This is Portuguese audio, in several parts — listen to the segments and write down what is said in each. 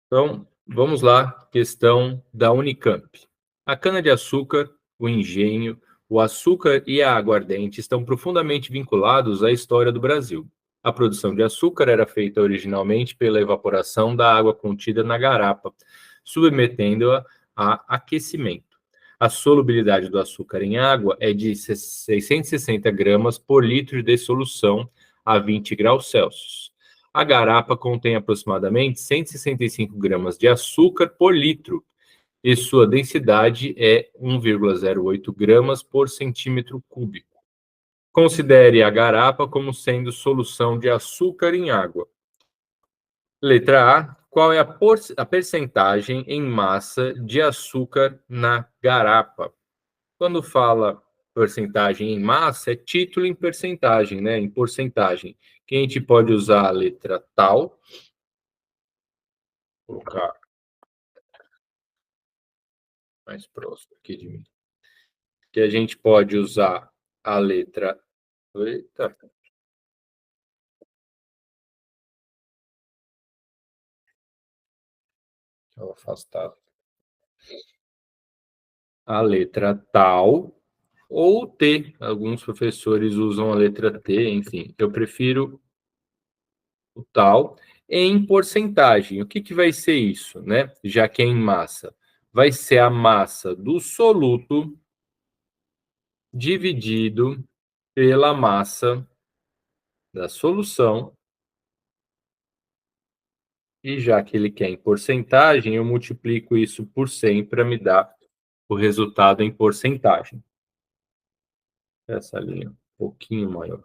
Então, vamos lá, questão da Unicamp. A cana-de-açúcar, o engenho, o açúcar e a aguardente estão profundamente vinculados à história do Brasil. A produção de açúcar era feita originalmente pela evaporação da água contida na garapa, submetendo-a a aquecimento. A solubilidade do açúcar em água é de 660 gramas por litro de solução a 20 graus Celsius. A garapa contém aproximadamente 165 gramas de açúcar por litro e sua densidade é 1,08 gramas por centímetro cúbico. Considere a garapa como sendo solução de açúcar em água. Letra A. Qual é a percentagem em massa de açúcar na garapa? Quando fala porcentagem em massa, é título em percentagem, né? Em porcentagem. Que a gente pode usar a letra tal, colocar mais próximo aqui de mim. Que a gente pode usar a letra. Eita, estava afastado. A letra tal ou T. Alguns professores usam a letra T, enfim. Eu prefiro o tal em porcentagem. O que, que vai ser isso, né? Já que é em massa. Vai ser a massa do soluto dividido pela massa da solução. E já que ele quer em porcentagem, eu multiplico isso por 100 para me dar o resultado em porcentagem. Essa linha um pouquinho maior.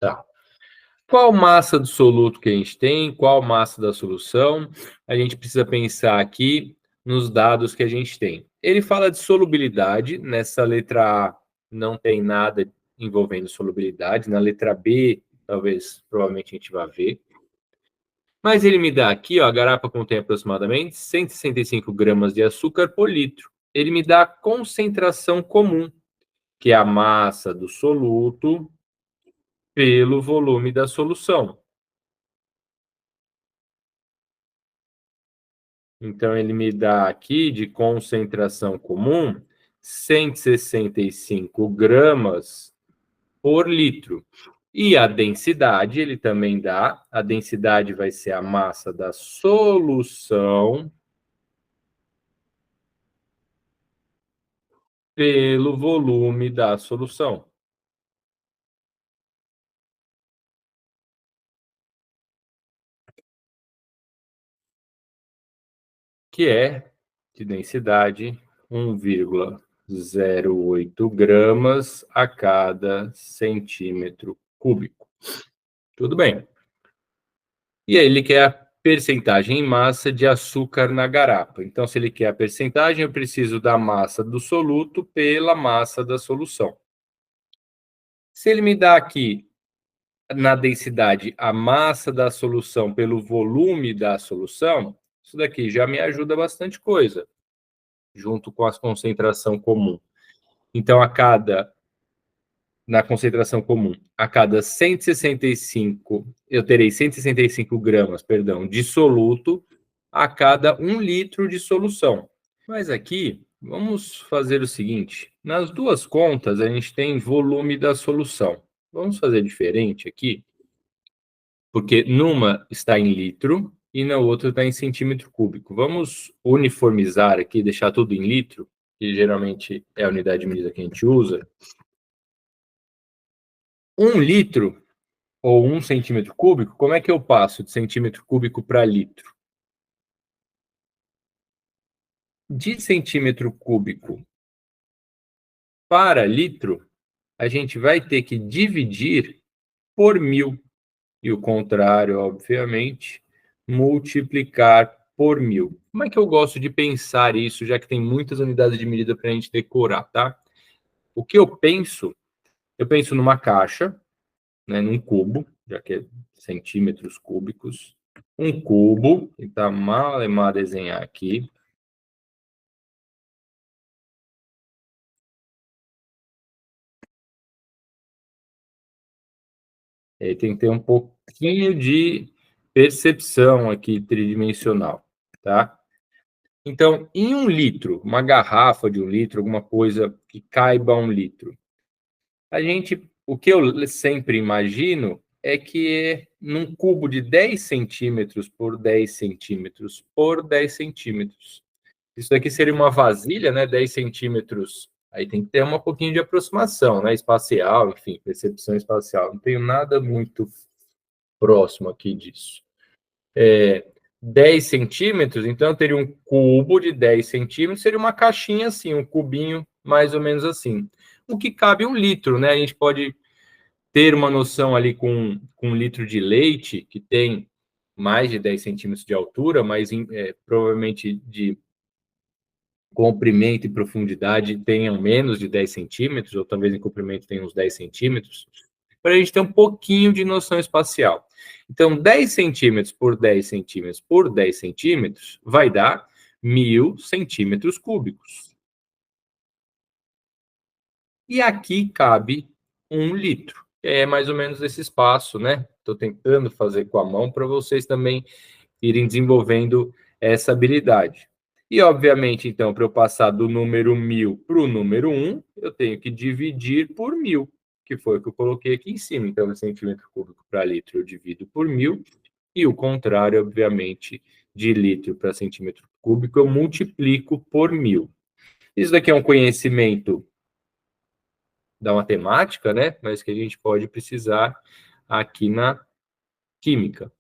Tá. Qual massa do soluto que a gente tem? Qual massa da solução? A gente precisa pensar aqui nos dados que a gente tem. Ele fala de solubilidade, nessa letra A não tem nada envolvendo solubilidade, na letra B, talvez, provavelmente a gente vai ver. Mas ele me dá aqui, ó, a garapa contém aproximadamente 165 gramas de açúcar por litro. Ele me dá a concentração comum, que é a massa do soluto pelo volume da solução. Então, ele me dá aqui de concentração comum 165 gramas por litro. E a densidade, ele também dá. A densidade vai ser a massa da solução pelo volume da solução. Que é de densidade 1,08 gramas a cada centímetro cúbico. Tudo bem. E aí ele quer a percentagem em massa de açúcar na garapa. Então, se ele quer a percentagem, eu preciso da massa do soluto pela massa da solução. Se ele me dá aqui na densidade a massa da solução pelo volume da solução, isso daqui já me ajuda bastante coisa, junto com a concentração comum. Então, na concentração comum, a cada 165, eu terei 165 gramas, perdão, de soluto a cada 1 litro de solução. Mas aqui, vamos fazer o seguinte, nas duas contas a gente tem volume da solução. Vamos fazer diferente aqui, porque numa está em litro e na outra está em centímetro cúbico. Vamos uniformizar aqui, deixar tudo em litro, que geralmente é a unidade de medida que a gente usa. 1 litro ou 1 centímetro cúbico, como é que eu passo de centímetro cúbico para litro? De centímetro cúbico para litro, a gente vai ter que dividir por 1000. E o contrário, obviamente, multiplicar por 1000. Como é que eu gosto de pensar isso, já que tem muitas unidades de medida para a gente decorar, tá? O que eu penso numa caixa, né, num cubo, já que é centímetros cúbicos, um cubo, que está mal a desenhar aqui, Tem que ter um pouquinho de percepção aqui tridimensional, tá? Então, em 1 litro, uma garrafa de 1 litro, alguma coisa que caiba 1 litro, o que eu sempre imagino é que é num cubo de 10 centímetros por 10 centímetros por 10 centímetros. Isso daqui seria uma vasilha, né? 10 centímetros. Aí tem que ter um pouquinho de aproximação, né? Espacial, enfim, percepção espacial. Não tenho nada muito próximo aqui disso. 10 centímetros, então eu teria um cubo de 10 centímetros, seria uma caixinha assim, um cubinho mais ou menos assim. O que cabe 1 litro, né? A gente pode ter uma noção ali com 1 litro de leite, que tem mais de 10 centímetros de altura, mas provavelmente de comprimento e profundidade tenham menos de 10 centímetros, ou talvez em comprimento tenham uns 10 centímetros, para a gente ter um pouquinho de noção espacial. Então, 10 centímetros por 10 centímetros por 10 centímetros vai dar 1.000 centímetros cúbicos. E aqui cabe 1 litro. É mais ou menos esse espaço, né? Estou tentando fazer com a mão para vocês também irem desenvolvendo essa habilidade. E, obviamente, então, para eu passar do número 1.000 para o número 1, eu tenho que dividir por 1.000, que foi o que eu coloquei aqui em cima. Então, centímetro cúbico para litro eu divido por 1.000, e o contrário, obviamente, de litro para centímetro cúbico eu multiplico por 1.000. Isso daqui é um conhecimento da matemática, né? Mas que a gente pode precisar aqui na química.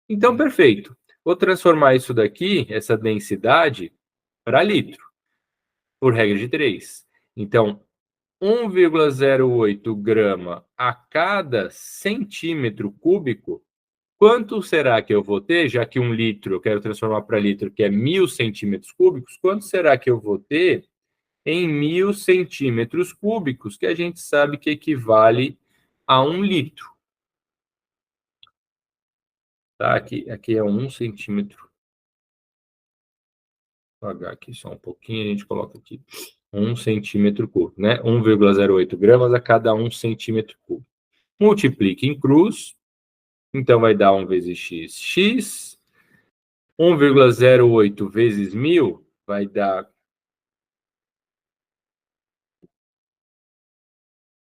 Então, perfeito. Vou transformar isso daqui, essa densidade, para litro, por regra de 3. Então, 1,08 grama a cada centímetro cúbico, quanto será que eu vou ter, já que 1 litro eu quero transformar para litro, que é 1.000 centímetros cúbicos, quanto será que eu vou ter em 1.000 centímetros cúbicos, que a gente sabe que equivale a 1 litro? Tá? Aqui é 1 centímetro. Vou apagar aqui só um pouquinho, a gente coloca aqui 1 centímetro cúbico, né? 1,08 gramas a cada 1 centímetro cúbico. Multiplique em cruz, então vai dar 1 vezes x, x. 1,08 vezes 1.000 vai dar...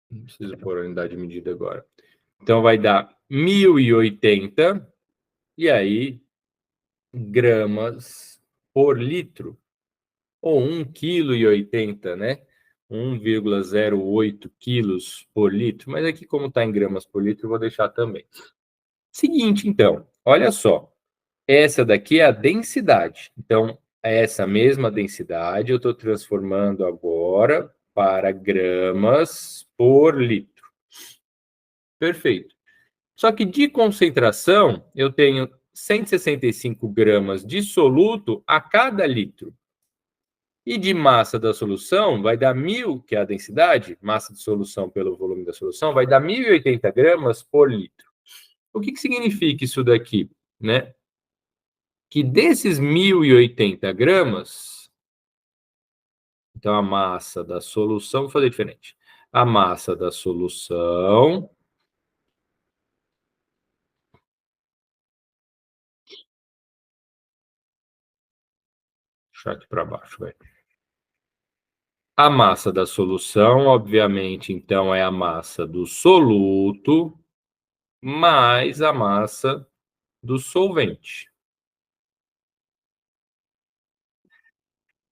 Não preciso pôr a unidade de medida agora. Então vai dar 1.080, e aí gramas por litro, ou 1,80 kg, né? 1,08 quilos por litro, mas aqui como está em gramas por litro, eu vou deixar também. Seguinte, então, olha só, essa daqui é a densidade. Então, essa mesma densidade eu estou transformando agora para gramas por litro. Perfeito. Só que de concentração, eu tenho 165 gramas de soluto a cada litro. E de massa da solução, vai dar 1.000, que é a densidade, massa de solução pelo volume da solução, vai dar 1.080 gramas por litro. O que significa isso daqui? Né? Que desses 1.080 gramas, então a massa da solução, vou fazer diferente. A massa da solução... Deixa aqui para baixo, vai. A massa da solução, obviamente, então, é a massa do soluto mais a massa do solvente.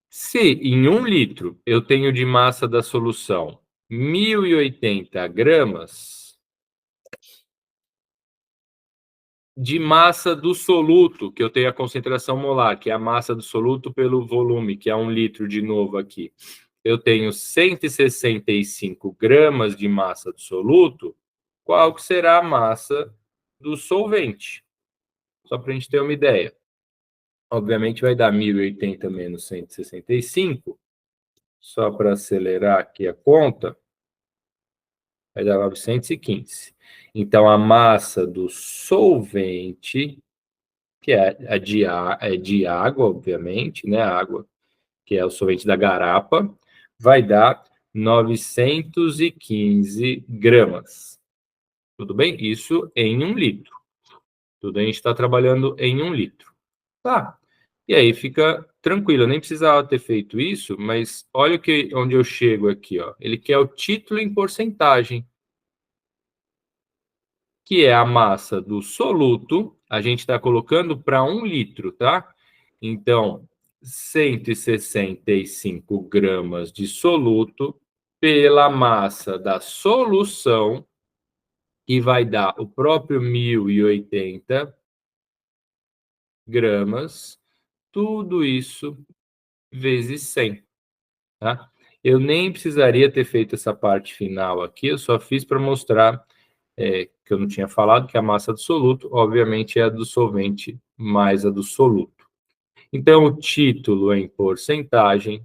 Se em 1 litro eu tenho de massa da solução 1.080 gramas, de massa do soluto, que eu tenho a concentração molar, que é a massa do soluto pelo volume, que é 1 litro de novo aqui, eu tenho 165 gramas de massa do soluto, qual que será a massa do solvente? Só para a gente ter uma ideia. Obviamente vai dar 1.080 menos 165, só para acelerar aqui a conta, vai dar 915. Então, a massa do solvente, que é de água, obviamente, né? A água, que é o solvente da garapa, vai dar 915 gramas. Tudo bem? Isso em 1 litro. Tudo a gente está trabalhando em 1 litro. Tá. E aí fica tranquilo, eu nem precisava ter feito isso, mas olha onde eu chego aqui, ó. Ele quer o título em porcentagem, que é a massa do soluto, a gente está colocando para 1 litro, tá? Então, 165 gramas de soluto pela massa da solução, que vai dar o próprio 1.080 gramas, tudo isso vezes 100, tá? Eu nem precisaria ter feito essa parte final aqui, eu só fiz para mostrar que eu não tinha falado, que a massa do soluto, obviamente, é a do solvente mais a do soluto. Então, o título em porcentagem,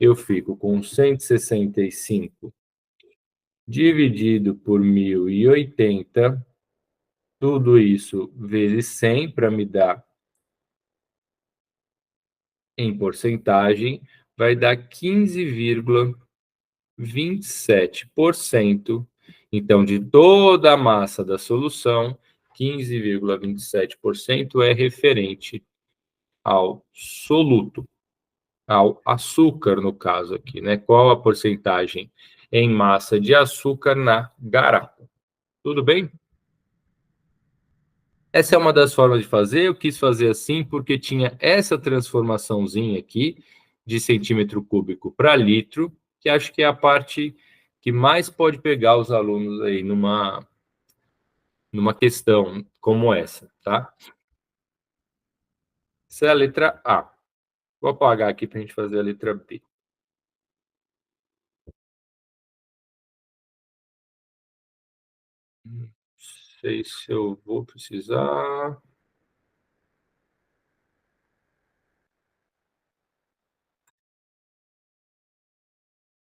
eu fico com 165 dividido por 1.080, tudo isso vezes 100, para me dar em porcentagem, vai dar 15,27%. Então, de toda a massa da solução, 15,27% é referente ao soluto, ao açúcar, no caso aqui, né? Qual a porcentagem em massa de açúcar na garapa? Tudo bem? Essa é uma das formas de fazer. Eu quis fazer assim porque tinha essa transformaçãozinha aqui de centímetro cúbico para litro, que acho que é a parte que mais pode pegar os alunos aí numa questão como essa, tá? Essa é a letra A. Vou apagar aqui para a gente fazer a letra B. Não sei se eu vou precisar.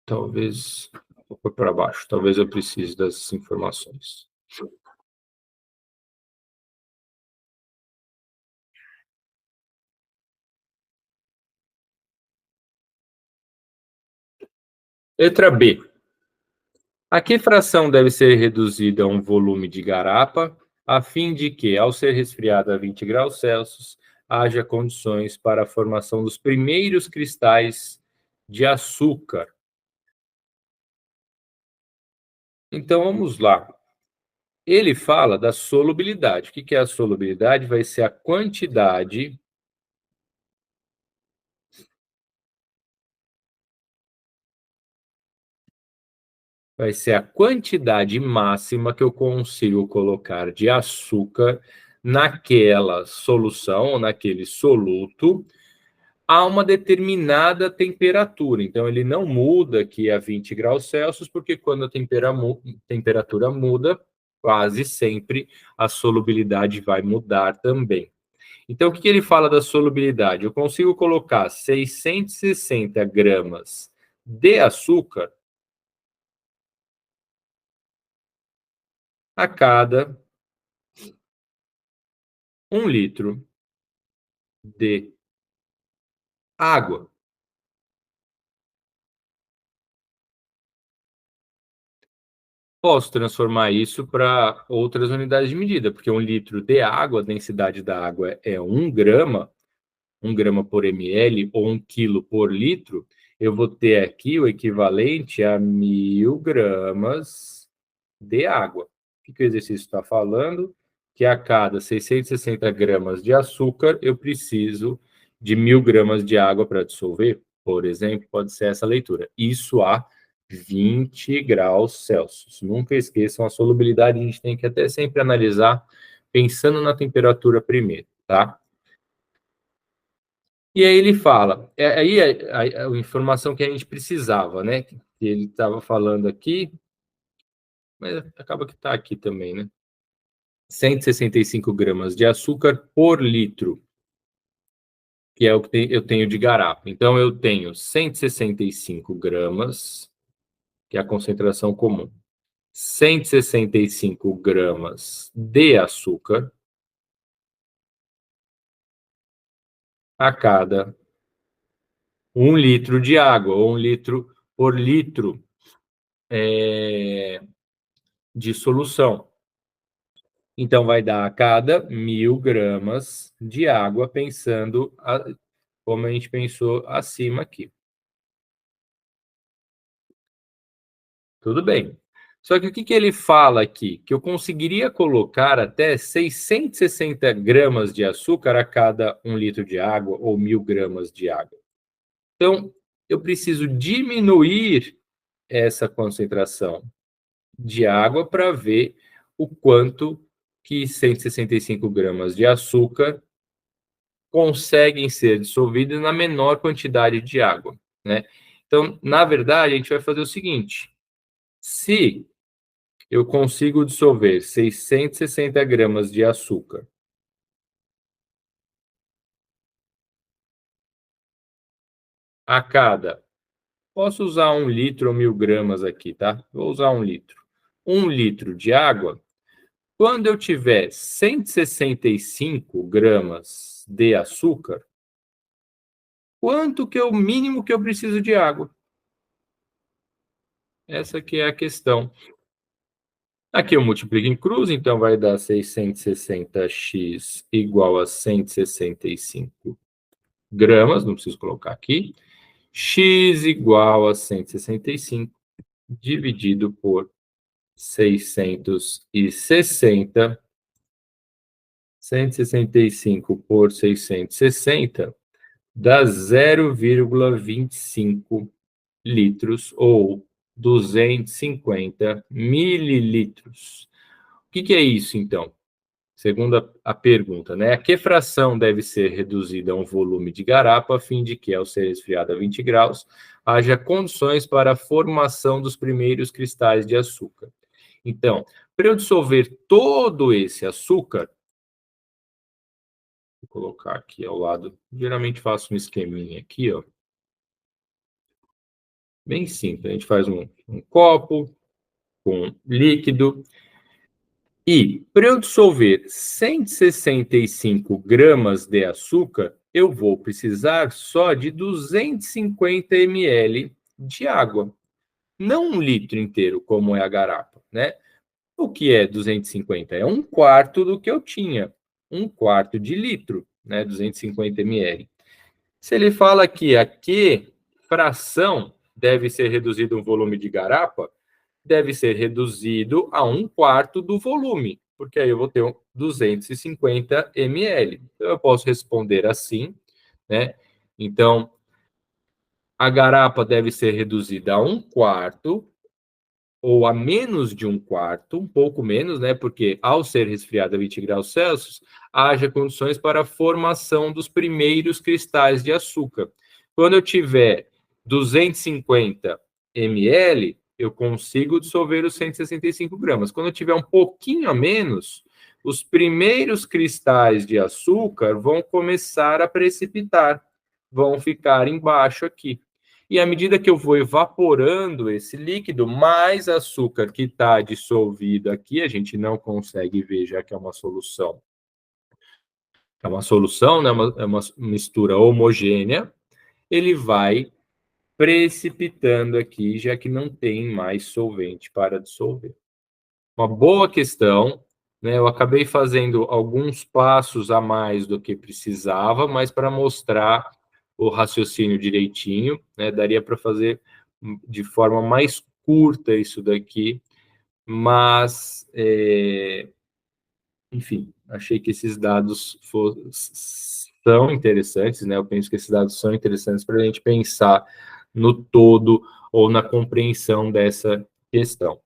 Talvez vou pôr para baixo. Talvez eu precise dessas informações. Letra B. A que fração deve ser reduzida a um volume de garapa, a fim de que, ao ser resfriada a 20 graus Celsius, haja condições para a formação dos primeiros cristais de açúcar? Então, vamos lá. Ele fala da solubilidade. O que é a solubilidade? Vai ser a quantidade máxima que eu consigo colocar de açúcar naquela solução, naquele soluto, a uma determinada temperatura. Então, ele não muda aqui a 20 graus Celsius, porque quando a temperatura muda, quase sempre a solubilidade vai mudar também. Então, o que ele fala da solubilidade? Eu consigo colocar 660 gramas de açúcar a cada 1 litro de água. Posso transformar isso para outras unidades de medida, porque 1 litro de água, a densidade da água é 1 grama, 1 grama por ml ou 1 quilo por litro, eu vou ter aqui o equivalente a 1.000 gramas de água. O que o exercício está falando? Que a cada 660 gramas de açúcar, eu preciso de 1.000 gramas de água para dissolver. Por exemplo, pode ser essa leitura. Isso a 20 graus Celsius. Nunca esqueçam a solubilidade, a gente tem que até sempre analisar pensando na temperatura primeiro, tá? E aí ele fala, aí a informação que a gente precisava, né? Que ele estava falando aqui, mas acaba que está aqui também, né? 165 gramas de açúcar por litro, que é o que eu tenho de garapa. Então, eu tenho 165 gramas, que é a concentração comum. 165 gramas de açúcar a cada 1 litro de água, ou 1 litro por litro de solução. Então, vai dar a cada 1.000 gramas de água, pensando como a gente pensou acima aqui. Tudo bem. Só que o que ele fala aqui? Que eu conseguiria colocar até 660 gramas de açúcar a cada 1 litro de água ou 1.000 gramas de água. Então, eu preciso diminuir essa concentração de água para ver o quanto que 165 gramas de açúcar conseguem ser dissolvidos na menor quantidade de água, né? Então, na verdade, a gente vai fazer o seguinte: se eu consigo dissolver 660 gramas de açúcar a cada, posso usar 1 litro ou 1.000 gramas aqui, tá? Vou usar 1 litro. 1 litro de água, quando eu tiver 165 gramas de açúcar, quanto que é o mínimo que eu preciso de água? Essa que é a questão. Aqui eu multiplico em cruz, então vai dar 660x igual a 165 gramas, não preciso colocar aqui. X igual a 165 dividido por 660. 165 por 660 dá 0,25 litros ou 250 mililitros. O que é isso, então? Segundo a pergunta, né? A que fração deve ser reduzida a um volume de garapa a fim de que, ao ser esfriada a 20 graus, haja condições para a formação dos primeiros cristais de açúcar? Então, para eu dissolver todo esse açúcar, vou colocar aqui ao lado, geralmente faço um esqueminha aqui, ó. Bem simples, a gente faz um copo com líquido. E para eu dissolver 165 gramas de açúcar, eu vou precisar só de 250 ml de água. Não 1 litro inteiro, como é a garapa, né? O que é 250? É um quarto do que eu tinha. Um quarto de litro, né? 250 ml. Se ele fala que a que fração deve ser reduzido um volume de garapa, deve ser reduzido a um quarto do volume, porque aí eu vou ter 250 ml. Então, eu posso responder assim, né? Então, a garapa deve ser reduzida a um quarto ou a menos de um quarto, um pouco menos, né? Porque ao ser resfriada a 20 graus Celsius, haja condições para a formação dos primeiros cristais de açúcar. Quando eu tiver 250 ml, eu consigo dissolver os 165 gramas. Quando eu tiver um pouquinho a menos, os primeiros cristais de açúcar vão começar a precipitar, vão ficar embaixo aqui. E à medida que eu vou evaporando esse líquido, mais açúcar que está dissolvido aqui, a gente não consegue ver, já que é uma solução. É uma solução, né? É uma mistura homogênea. Ele vai precipitando aqui, já que não tem mais solvente para dissolver. Uma boa questão, né? Eu acabei fazendo alguns passos a mais do que precisava, mas para mostrar o raciocínio direitinho, né? Daria para fazer de forma mais curta isso daqui, mas, enfim, achei que esses dados são interessantes, né? Eu penso que esses dados são interessantes para a gente pensar no todo ou na compreensão dessa questão.